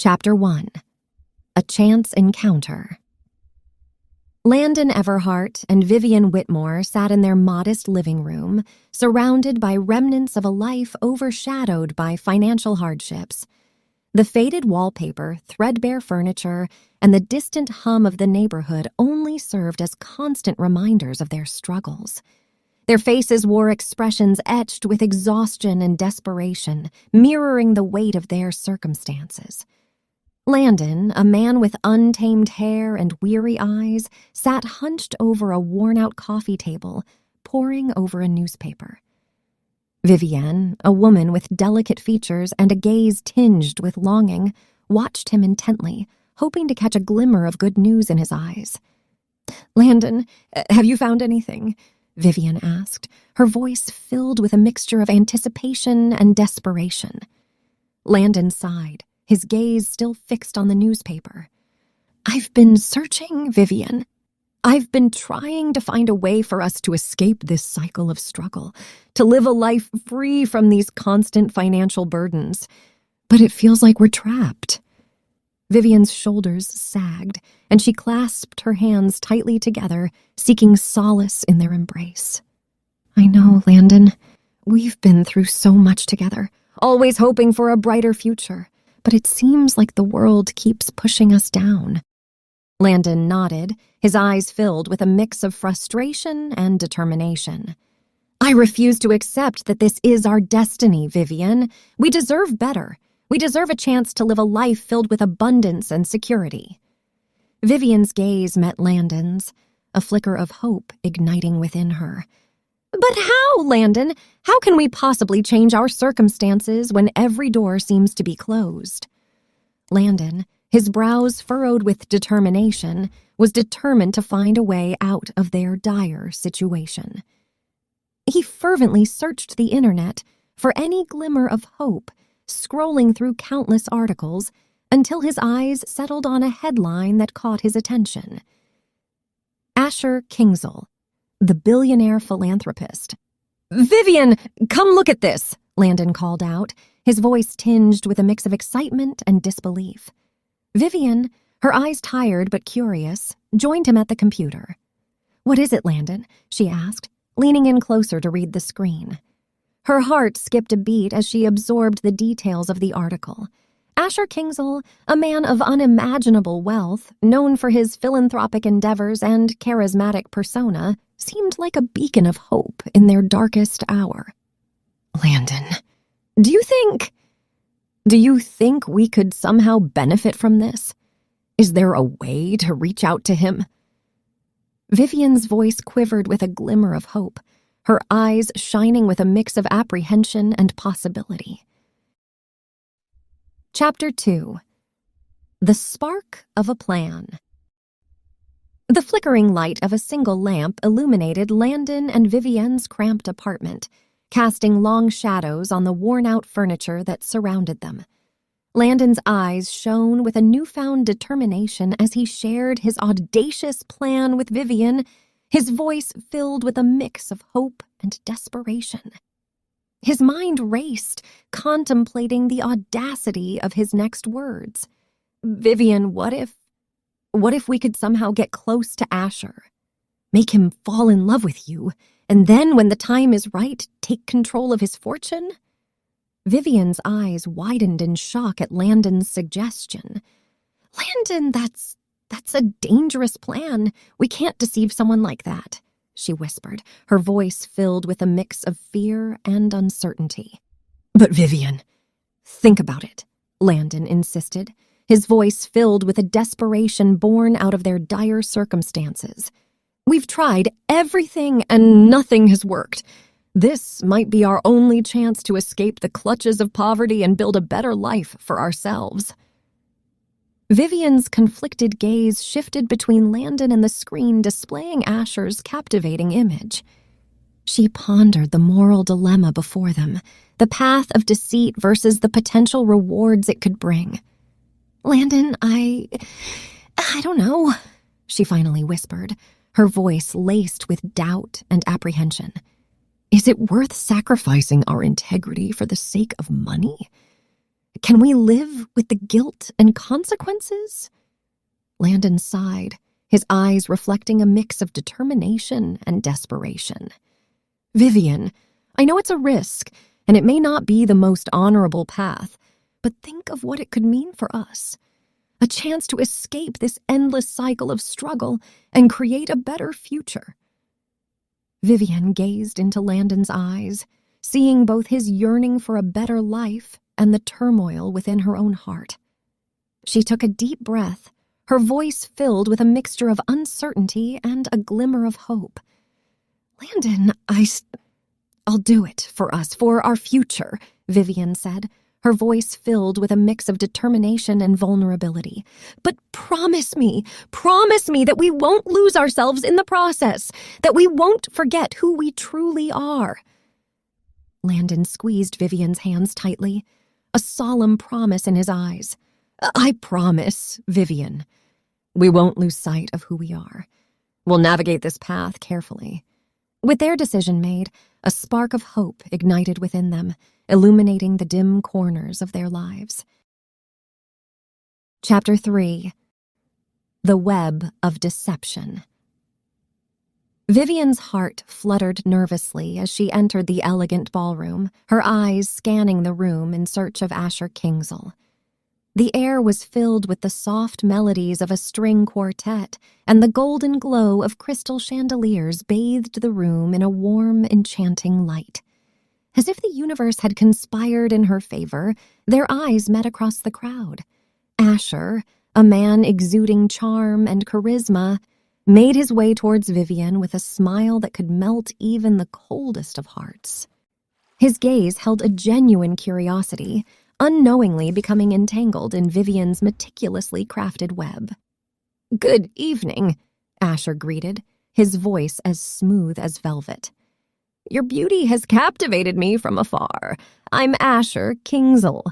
Chapter 1. A Chance Encounter. Landon Everhart and Vivian Whitmore sat in their modest living room, surrounded by remnants of a life overshadowed by financial hardships. The faded wallpaper, threadbare furniture, and the distant hum of the neighborhood only served as constant reminders of their struggles. Their faces wore expressions etched with exhaustion and desperation, mirroring the weight of their circumstances. Landon, a man with untamed hair and weary eyes, sat hunched over a worn-out coffee table, poring over a newspaper. Vivian, a woman with delicate features and a gaze tinged with longing, watched him intently, hoping to catch a glimmer of good news in his eyes. "Landon, have you found anything?" Vivian asked, her voice filled with a mixture of anticipation and desperation. Landon sighed, his gaze still fixed on the newspaper. "I've been searching, Vivian. I've been trying to find a way for us to escape this cycle of struggle, to live a life free from these constant financial burdens. But it feels like we're trapped." Vivian's shoulders sagged, and she clasped her hands tightly together, seeking solace in their embrace. "I know, Landon. We've been through so much together, always hoping for a brighter future. But it seems like the world keeps pushing us down." Landon nodded, his eyes filled with a mix of frustration and determination. "I refuse to accept that this is our destiny, Vivian. We deserve better. We deserve a chance to live a life filled with abundance and security." Vivian's gaze met Landon's, a flicker of hope igniting within her. "But how, Landon? How can we possibly change our circumstances when every door seems to be closed?" Landon, his brows furrowed with determination, was determined to find a way out of their dire situation. He fervently searched the internet for any glimmer of hope, scrolling through countless articles until his eyes settled on a headline that caught his attention. Asher Kingsell, the billionaire philanthropist. "Vivian, come look at this," Landon called out, his voice tinged with a mix of excitement and disbelief. Vivian, her eyes tired but curious, joined him at the computer. "What is it, Landon?" she asked, leaning in closer to read the screen. Her heart skipped a beat as she absorbed the details of the article. Asher Kingsell, a man of unimaginable wealth, known for his philanthropic endeavors and charismatic persona, seemed like a beacon of hope in their darkest hour. "Landon, do you think we could somehow benefit from this? Is there a way to reach out to him?" Vivian's voice quivered with a glimmer of hope, her eyes shining with a mix of apprehension and possibility. Chapter 2. The Spark of a Plan. The flickering light of a single lamp illuminated Landon and Vivian's cramped apartment, casting long shadows on the worn-out furniture that surrounded them. Landon's eyes shone with a newfound determination as he shared his audacious plan with Vivian, his voice filled with a mix of hope and desperation. His mind raced, contemplating the audacity of his next words. "Vivian, what if we could somehow get close to Asher? Make him fall in love with you, and then when the time is right, take control of his fortune?" Vivian's eyes widened in shock at Landon's suggestion. "Landon, that's a dangerous plan. We can't deceive someone like that," she whispered, her voice filled with a mix of fear and uncertainty. "But Vivian, think about it," Landon insisted, his voice filled with a desperation born out of their dire circumstances. "We've tried everything and nothing has worked. This might be our only chance to escape the clutches of poverty and build a better life for ourselves." Vivian's conflicted gaze shifted between Landon and the screen displaying Asher's captivating image. She pondered the moral dilemma before them, the path of deceit versus the potential rewards it could bring. "Landon, I don't know," she finally whispered, her voice laced with doubt and apprehension. "Is it worth sacrificing our integrity for the sake of money? Can we live with the guilt and consequences? Landon sighed, his eyes reflecting a mix of determination and desperation. Vivian, I know it's a risk, and it may not be the most honorable path, but think of what it could mean for us. A chance to escape this endless cycle of struggle and create a better future. Vivian gazed into Landon's eyes, seeing both his yearning for a better life and the turmoil within her own heart. She took a deep breath, her voice filled with a mixture of uncertainty and a glimmer of hope. Landon, I'll do it for us, for our future, Vivian said, her voice filled with a mix of determination and vulnerability. But promise me that we won't lose ourselves in the process, that we won't forget who we truly are. Landon squeezed Vivian's hands tightly, a solemn promise in his eyes. I promise, Vivian. We won't lose sight of who we are. We'll navigate this path carefully. With their decision made, a spark of hope ignited within them, illuminating the dim corners of their lives. Chapter 3. The Web of Deception. Vivian's heart fluttered nervously as she entered the elegant ballroom, her eyes scanning the room in search of Asher Kingsell. The air was filled with the soft melodies of a string quartet, and the golden glow of crystal chandeliers bathed the room in a warm, enchanting light. As if the universe had conspired in her favor, their eyes met across the crowd. Asher, a man exuding charm and charisma, made his way towards Vivian with a smile that could melt even the coldest of hearts. His gaze held a genuine curiosity, unknowingly becoming entangled in Vivian's meticulously crafted web. "Good evening," Asher greeted, his voice as smooth as velvet. "Your beauty has captivated me from afar. I'm Asher Kingsell."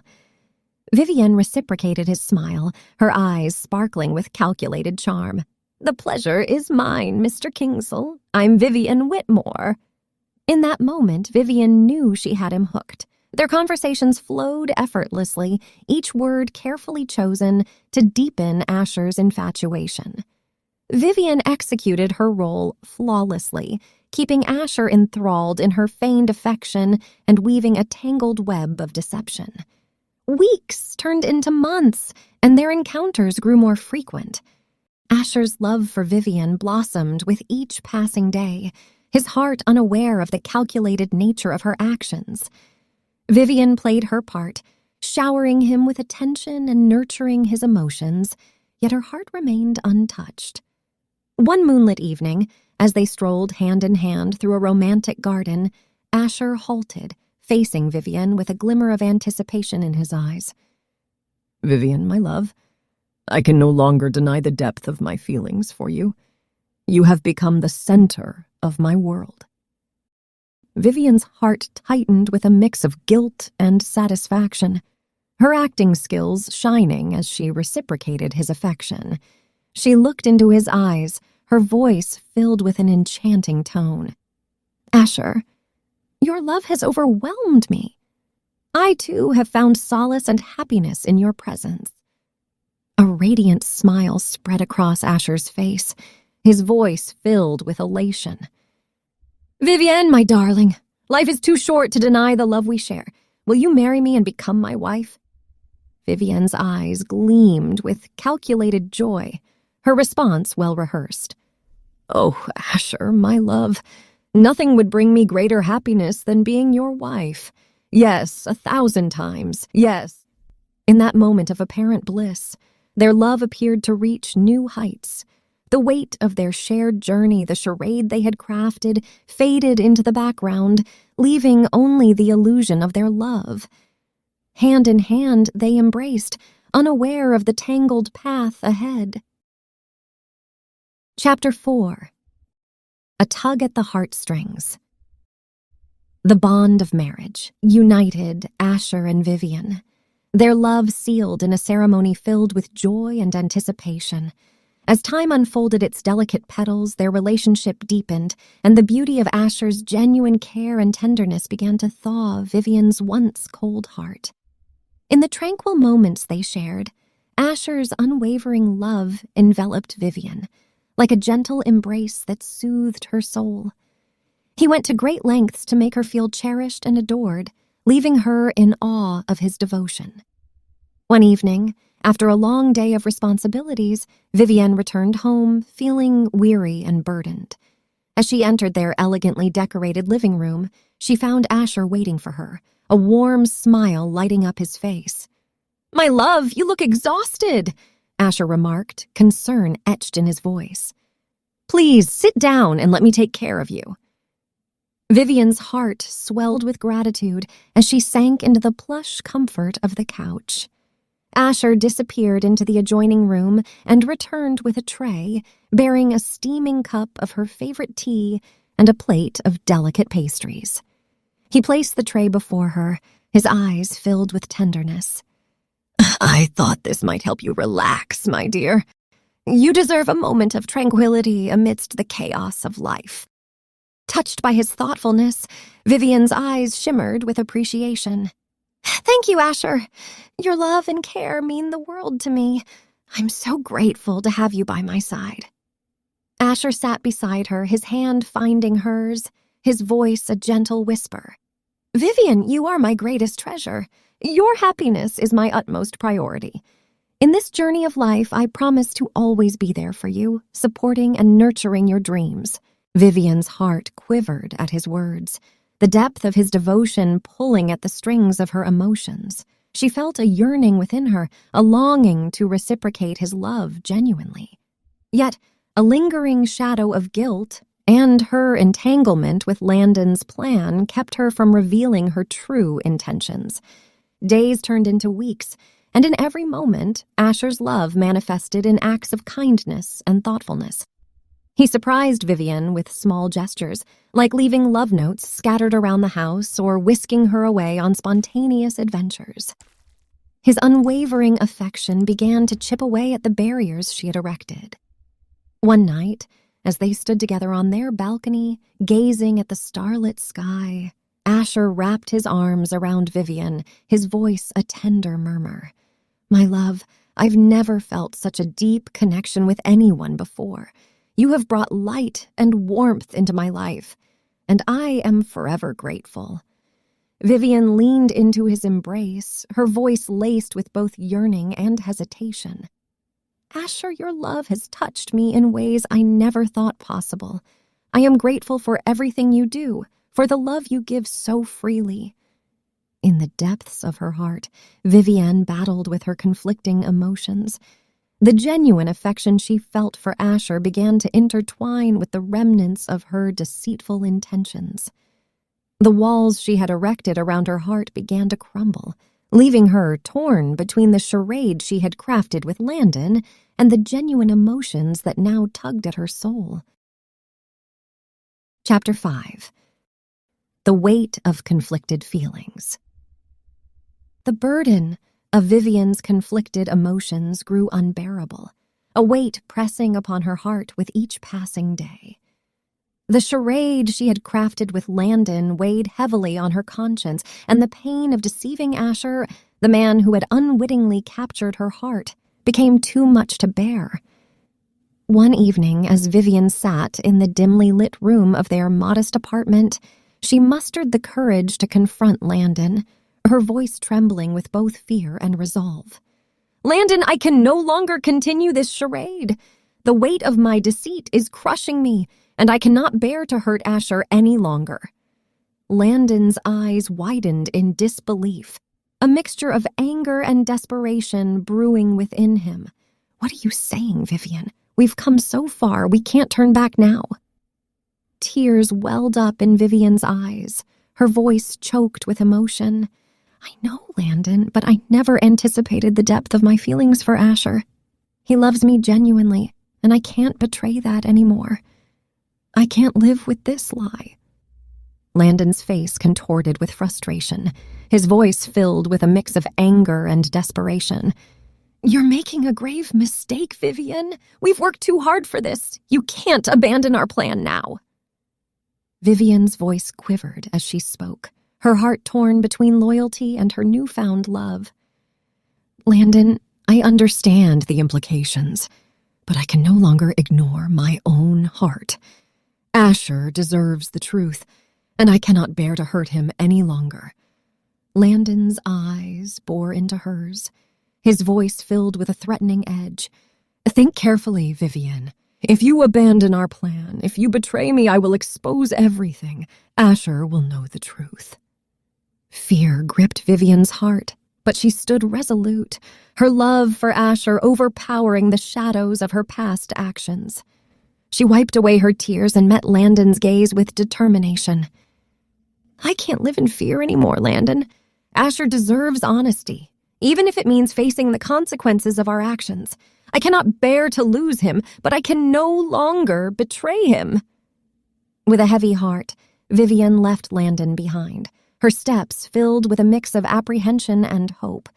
Vivian reciprocated his smile, her eyes sparkling with calculated charm. "The pleasure is mine, Mr. Kingsell. I'm Vivian Whitmore." In that moment, Vivian knew she had him hooked. Their conversations flowed effortlessly, each word carefully chosen to deepen Asher's infatuation. Vivian executed her role flawlessly, keeping Asher enthralled in her feigned affection and weaving a tangled web of deception. Weeks turned into months, and their encounters grew more frequent. Asher's love for Vivian blossomed with each passing day, his heart unaware of the calculated nature of her actions. Vivian played her part, showering him with attention and nurturing his emotions, yet her heart remained untouched. One moonlit evening, as they strolled hand in hand through a romantic garden, Asher halted, facing Vivian with a glimmer of anticipation in his eyes. "Vivian, my love, I can no longer deny the depth of my feelings for you. You have become the center of my world." Vivian's heart tightened with a mix of guilt and satisfaction, her acting skills shining as she reciprocated his affection. She looked into his eyes, her voice filled with an enchanting tone. "Asher, your love has overwhelmed me. I, too, have found solace and happiness in your presence." A radiant smile spread across Asher's face, his voice filled with elation. "Vivian, my darling, life is too short to deny the love we share. Will you marry me and become my wife?" Vivian's eyes gleamed with calculated joy, her response well rehearsed. "Oh, Asher, my love, nothing would bring me greater happiness than being your wife. Yes, 1,000 times, yes." In that moment of apparent bliss, their love appeared to reach new heights. The weight of their shared journey, the charade they had crafted, faded into the background, leaving only the illusion of their love. Hand in hand, they embraced, unaware of the tangled path ahead. Chapter 4. A Tug at the Heartstrings. The bond of marriage united Asher and Vivian, their love sealed in a ceremony filled with joy and anticipation. As time unfolded its delicate petals, their relationship deepened, and the beauty of Asher's genuine care and tenderness began to thaw Vivian's once cold heart. In the tranquil moments they shared, Asher's unwavering love enveloped Vivian, like a gentle embrace that soothed her soul. He went to great lengths to make her feel cherished and adored, leaving her in awe of his devotion. One evening, after a long day of responsibilities, Vivian returned home, feeling weary and burdened. As she entered their elegantly decorated living room, she found Asher waiting for her, a warm smile lighting up his face. "My love, you look exhausted," Asher remarked, concern etched in his voice. "Please sit down and let me take care of you." Vivian's heart swelled with gratitude as she sank into the plush comfort of the couch. Asher disappeared into the adjoining room and returned with a tray bearing a steaming cup of her favorite tea and a plate of delicate pastries. He placed the tray before her, his eyes filled with tenderness. "I thought this might help you relax, my dear. You deserve a moment of tranquility amidst the chaos of life." Touched by his thoughtfulness, Vivian's eyes shimmered with appreciation. "Thank you, Asher. Your love and care mean the world to me. I'm so grateful to have you by my side." Asher sat beside her, his hand finding hers, his voice a gentle whisper. "Vivian, you are my greatest treasure. Your happiness is my utmost priority. In this journey of life, I promise to always be there for you, supporting and nurturing your dreams." Vivian's heart quivered at his words, the depth of his devotion pulling at the strings of her emotions. She felt a yearning within her, a longing to reciprocate his love genuinely. Yet, a lingering shadow of guilt and her entanglement with Landon's plan kept her from revealing her true intentions. Days turned into weeks, and in every moment, Asher's love manifested in acts of kindness and thoughtfulness. He surprised Vivian with small gestures, like leaving love notes scattered around the house or whisking her away on spontaneous adventures. His unwavering affection began to chip away at the barriers she had erected. One night, as they stood together on their balcony, gazing at the starlit sky, Asher wrapped his arms around Vivian, his voice a tender murmur. "My love, I've never felt such a deep connection with anyone before. You have brought light and warmth into my life, and I am forever grateful." Vivian leaned into his embrace, her voice laced with both yearning and hesitation. "Asher, your love has touched me in ways I never thought possible. I am grateful for everything you do, for the love you give so freely." In the depths of her heart, Vivian battled with her conflicting emotions. The genuine affection she felt for Asher began to intertwine with the remnants of her deceitful intentions. The walls she had erected around her heart began to crumble, leaving her torn between the charade she had crafted with Landon and the genuine emotions that now tugged at her soul. Chapter 5. The Weight of Conflicted Feelings. The burden of Vivian's conflicted emotions grew unbearable, a weight pressing upon her heart with each passing day. The charade she had crafted with Landon weighed heavily on her conscience, and the pain of deceiving Asher, the man who had unwittingly captured her heart, became too much to bear. One evening, as Vivian sat in the dimly lit room of their modest apartment, she mustered the courage to confront Landon, her voice trembling with both fear and resolve. "Landon, I can no longer continue this charade. The weight of my deceit is crushing me, and I cannot bear to hurt Asher any longer." Landon's eyes widened in disbelief, a mixture of anger and desperation brewing within him. "What are you saying, Vivian? We've come so far, we can't turn back now." Tears welled up in Vivian's eyes, her voice choked with emotion. "I know, Landon, but I never anticipated the depth of my feelings for Asher. He loves me genuinely, and I can't betray that anymore. I can't live with this lie." Landon's face contorted with frustration, his voice filled with a mix of anger and desperation. "You're making a grave mistake, Vivian. We've worked too hard for this. You can't abandon our plan now." Vivian's voice quivered as she spoke, her heart torn between loyalty and her newfound love. Landon, I understand the implications, but I can no longer ignore my own heart. Asher deserves the truth, and I cannot bear to hurt him any longer. Landon's eyes bore into hers, his voice filled with a threatening edge. Think carefully, Vivian. If you abandon our plan, if you betray me, I will expose everything. Asher will know the truth. Fear gripped Vivian's heart, but she stood resolute, her love for Asher overpowering the shadows of her past actions. She wiped away her tears and met Landon's gaze with determination. I can't live in fear anymore, Landon. Asher deserves honesty, even if it means facing the consequences of our actions. I cannot bear to lose him, but I can no longer betray him. With a heavy heart, Vivian left Landon behind, her steps filled with a mix of apprehension and hope.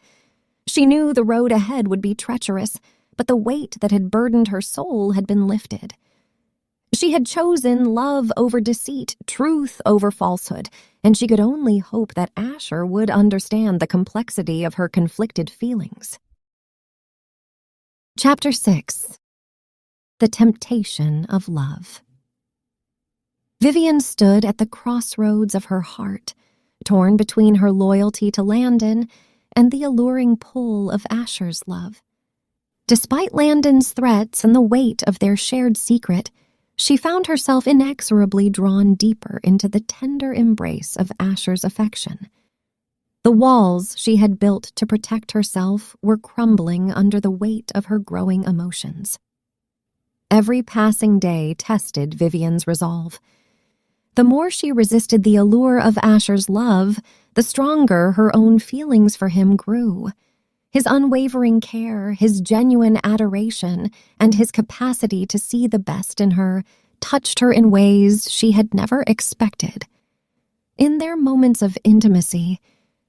She knew the road ahead would be treacherous, but the weight that had burdened her soul had been lifted. She had chosen love over deceit, truth over falsehood, and she could only hope that Asher would understand the complexity of her conflicted feelings. Chapter 6. The Temptation of Love. Vivian stood at the crossroads of her heart, torn between her loyalty to Landon and the alluring pull of Asher's love. Despite Landon's threats and the weight of their shared secret, she found herself inexorably drawn deeper into the tender embrace of Asher's affection. The walls she had built to protect herself were crumbling under the weight of her growing emotions. Every passing day tested Vivian's resolve. The more she resisted the allure of Asher's love, the stronger her own feelings for him grew. His unwavering care, his genuine adoration, and his capacity to see the best in her touched her in ways she had never expected. In their moments of intimacy,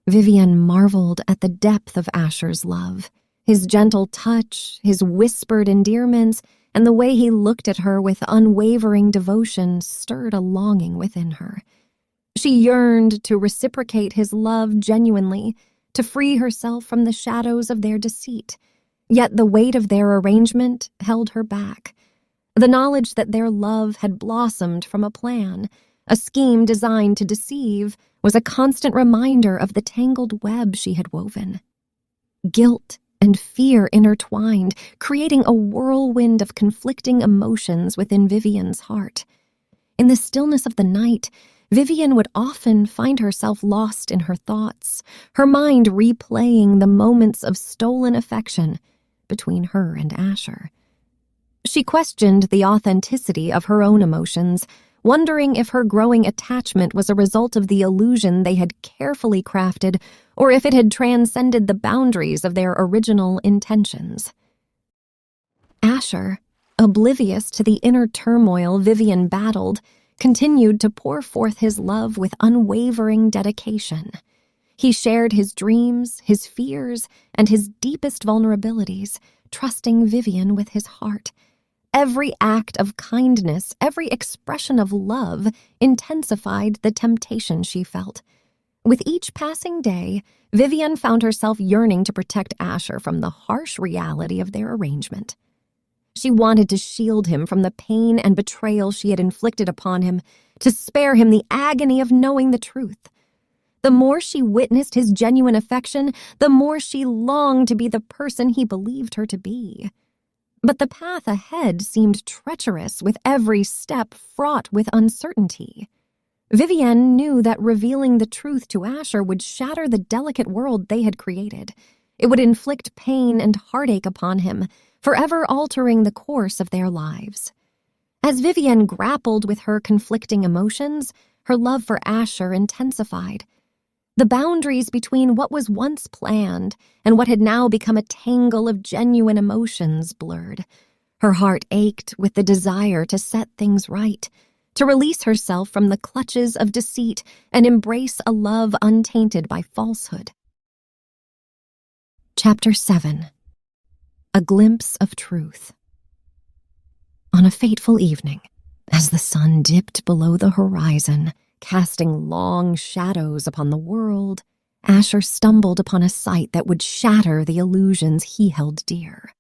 Vivian marveled at the depth of Asher's love, his gentle touch, his whispered endearments, and the way he looked at her with unwavering devotion stirred a longing within her. She yearned to reciprocate his love genuinely, to free herself from the shadows of their deceit. Yet the weight of their arrangement held her back. The knowledge that their love had blossomed from a plan, a scheme designed to deceive, was a constant reminder of the tangled web she had woven. Guilt and fear intertwined, creating a whirlwind of conflicting emotions within Vivian's heart. In the stillness of the night, Vivian would often find herself lost in her thoughts, her mind replaying the moments of stolen affection between her and Asher. She questioned the authenticity of her own emotions, wondering if her growing attachment was a result of the illusion they had carefully crafted or if it had transcended the boundaries of their original intentions. Asher, oblivious to the inner turmoil Vivian battled, continued to pour forth his love with unwavering dedication. He shared his dreams, his fears, and his deepest vulnerabilities, trusting Vivian with his heart. Every act of kindness, every expression of love intensified the temptation she felt. With each passing day, Vivian found herself yearning to protect Asher from the harsh reality of their arrangement. She wanted to shield him from the pain and betrayal she had inflicted upon him, to spare him the agony of knowing the truth. The more she witnessed his genuine affection, the more she longed to be the person he believed her to be. But the path ahead seemed treacherous, with every step fraught with uncertainty. Vivian knew that revealing the truth to Asher would shatter the delicate world they had created. It would inflict pain and heartache upon him, forever altering the course of their lives. As Vivian grappled with her conflicting emotions, her love for Asher intensified. The boundaries between what was once planned and what had now become a tangle of genuine emotions blurred. Her heart ached with the desire to set things right, to release herself from the clutches of deceit and embrace a love untainted by falsehood. Chapter 7. A Glimpse of Truth. On a fateful evening, as the sun dipped below the horizon, casting long shadows upon the world, Asher stumbled upon a sight that would shatter the illusions he held dear.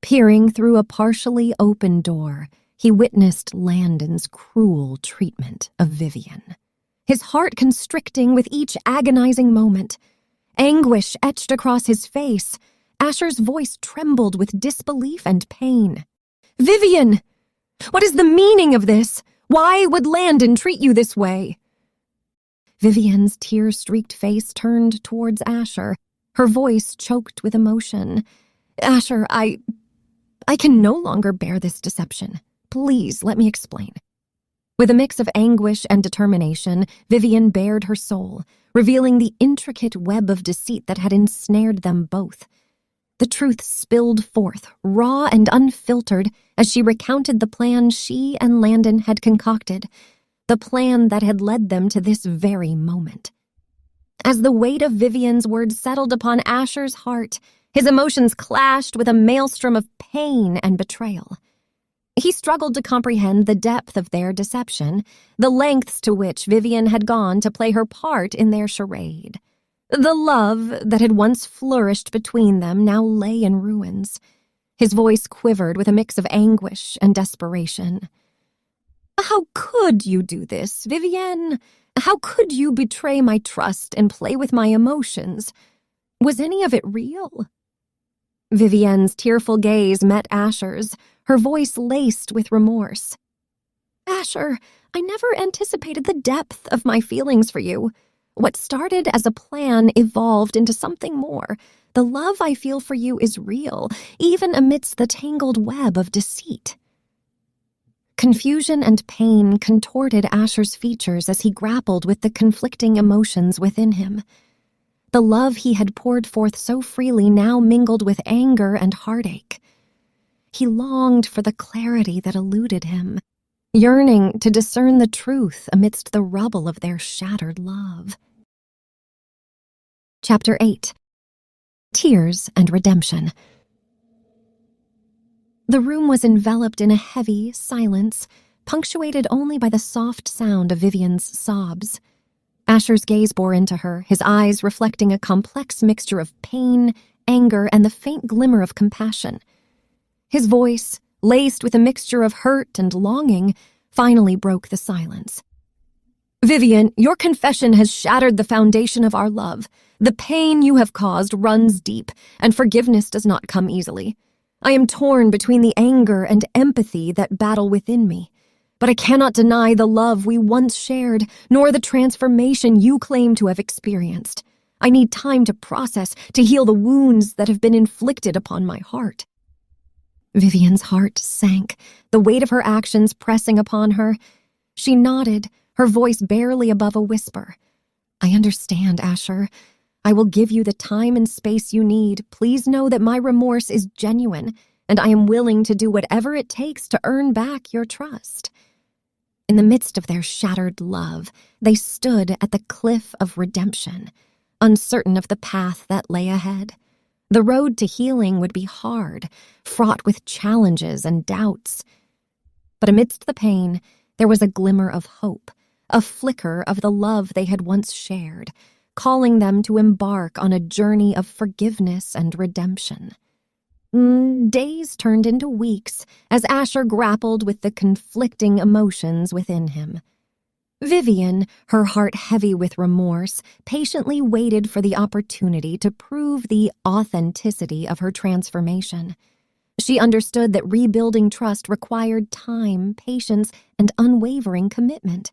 Peering through a partially open door, he witnessed Landon's cruel treatment of Vivian, his heart constricting with each agonizing moment. Anguish etched across his face. Asher's voice trembled with disbelief and pain. "Vivian! What is the meaning of this? Why would Landon treat you this way?" Vivian's tear-streaked face turned towards Asher, her voice choked with emotion. "Asher, I can no longer bear this deception. Please, let me explain." With a mix of anguish and determination, Vivian bared her soul, revealing the intricate web of deceit that had ensnared them both. The truth spilled forth, raw and unfiltered, as she recounted the plan she and Landon had concocted, the plan that had led them to this very moment. As the weight of Vivian's words settled upon Asher's heart, his emotions clashed with a maelstrom of pain and betrayal. He struggled to comprehend the depth of their deception, the lengths to which Vivian had gone to play her part in their charade. The love that had once flourished between them now lay in ruins. His voice quivered with a mix of anguish and desperation. "How could you do this, Vivian? How could you betray my trust and play with my emotions? Was any of it real?" Vivian's tearful gaze met Asher's, her voice laced with remorse. "Asher, I never anticipated the depth of my feelings for you. What started as a plan evolved into something more. The love I feel for you is real, even amidst the tangled web of deceit." Confusion and pain contorted Asher's features as he grappled with the conflicting emotions within him. The love he had poured forth so freely now mingled with anger and heartache. He longed for the clarity that eluded him, yearning to discern the truth amidst the rubble of their shattered love. Chapter 8. Tears and Redemption. The room was enveloped in a heavy silence, punctuated only by the soft sound of Vivian's sobs. Asher's gaze bore into her, his eyes reflecting a complex mixture of pain, anger, and the faint glimmer of compassion. His voice, laced with a mixture of hurt and longing, finally broke the silence. "Vivian, your confession has shattered the foundation of our love. The pain you have caused runs deep, and forgiveness does not come easily. I am torn between the anger and empathy that battle within me. But I cannot deny the love we once shared, nor the transformation you claim to have experienced. I need time to process, to heal the wounds that have been inflicted upon my heart." Vivian's heart sank, the weight of her actions pressing upon her. She nodded, her voice barely above a whisper. "I understand, Asher. I will give you the time and space you need. Please know that my remorse is genuine, and I am willing to do whatever it takes to earn back your trust." In the midst of their shattered love, they stood at the cliff of redemption, uncertain of the path that lay ahead. The road to healing would be hard, fraught with challenges and doubts. But amidst the pain, there was a glimmer of hope, a flicker of the love they had once shared, calling them to embark on a journey of forgiveness and redemption. Days turned into weeks as Asher grappled with the conflicting emotions within him. Vivian, her heart heavy with remorse, patiently waited for the opportunity to prove the authenticity of her transformation. She understood that rebuilding trust required time, patience, and unwavering commitment.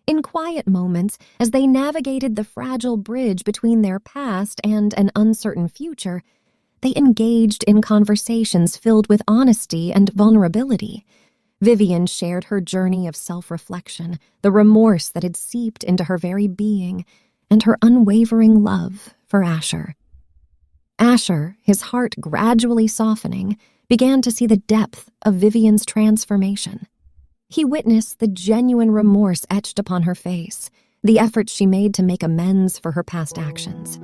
In quiet moments, as they navigated the fragile bridge between their past and an uncertain future, they engaged in conversations filled with honesty and vulnerability. Vivian shared her journey of self-reflection, the remorse that had seeped into her very being, and her unwavering love for Asher. Asher, his heart gradually softening, began to see the depth of Vivian's transformation. He witnessed the genuine remorse etched upon her face, the efforts she made to make amends for her past actions.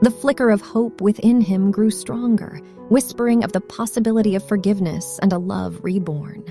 The flicker of hope within him grew stronger, whispering of the possibility of forgiveness and a love reborn.